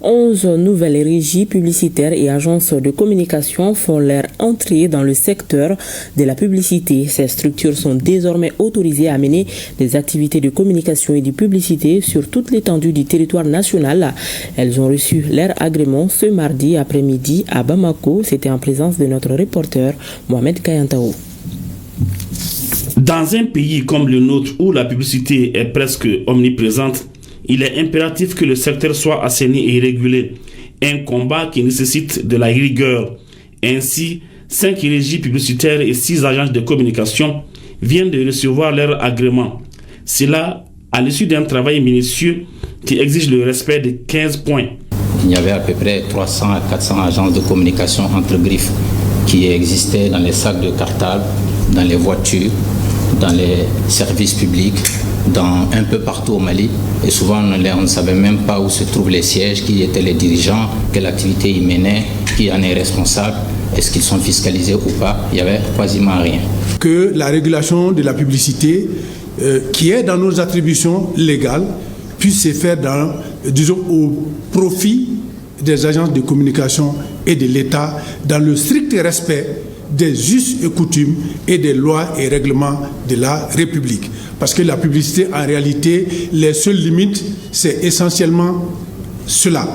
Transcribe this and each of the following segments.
11 nouvelles régies publicitaires et agences de communication font leur entrée dans le secteur de la publicité. Ces structures sont désormais autorisées à mener des activités de communication et de publicité sur toute l'étendue du territoire national. Elles ont reçu leur agrément ce mardi après-midi à Bamako. C'était en présence de notre reporter Mohamed Kayantao. Dans un pays comme le nôtre où la publicité est presque omniprésente, il est impératif que le secteur soit assaini et régulé. Un combat qui nécessite de la rigueur. Ainsi, 5 régies publicitaires et 6 agences de communication viennent de recevoir leur agrément. Cela à l'issue d'un travail minutieux qui exige le respect de 15 points. Il y avait à peu près 300 à 400 agences de communication entre griffes qui existaient dans les sacs de cartable, dans les voitures, dans les services publics, un peu partout au Mali. Et souvent, on ne savait même pas où se trouvent les sièges, qui étaient les dirigeants, quelle activité ils menaient, qui en est responsable, est-ce qu'ils sont fiscalisés ou pas. Il n'y avait quasiment rien. Que la régulation de la publicité, qui est dans nos attributions légales, puisse se faire au profit des agences de communication et de l'État, dans le strict respect des us et coutumes et des lois et règlements de la République. Parce que la publicité, en réalité, les seules limites, c'est essentiellement cela.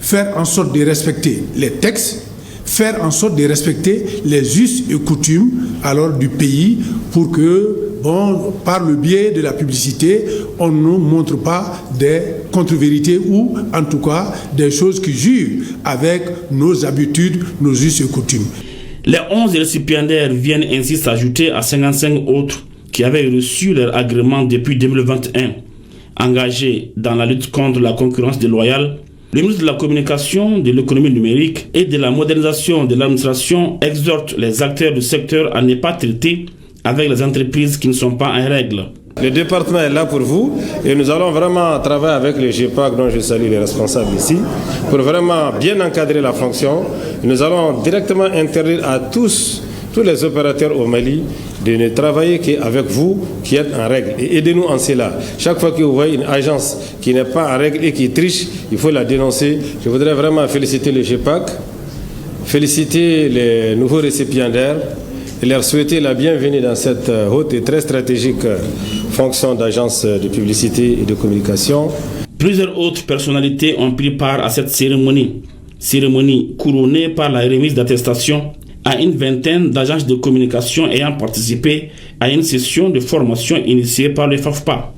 Faire en sorte de respecter les textes, faire en sorte de respecter les us et coutumes du pays pour que, par le biais de la publicité, on ne montre pas des contre-vérités ou, en tout cas, des choses qui jurent avec nos habitudes, nos us et coutumes. Les 11 récipiendaires viennent ainsi s'ajouter à 55 autres qui avaient reçu leur agrément depuis 2021. Engagés dans la lutte contre la concurrence déloyale, le ministre de la Communication, de l'économie numérique et de la modernisation de l'administration exhorte les acteurs du secteur à ne pas traiter avec les entreprises qui ne sont pas en règle. Le département est là pour vous et nous allons vraiment travailler avec le GEPAC dont je salue les responsables ici pour vraiment bien encadrer la fonction. Nous allons directement interdire à tous les opérateurs au Mali de ne travailler qu'avec vous qui êtes en règle et aidez-nous en cela. Chaque fois que vous voyez une agence qui n'est pas en règle et qui triche, il faut la dénoncer. Je voudrais vraiment féliciter le GEPAC, féliciter les nouveaux récipiendaires et leur souhaiter la bienvenue dans cette haute et très stratégique fonction d'agence de publicité et de communication. Plusieurs autres personnalités ont pris part à cette cérémonie couronnée par la remise d'attestation à une vingtaine d'agences de communication ayant participé à une session de formation initiée par le FAFPA.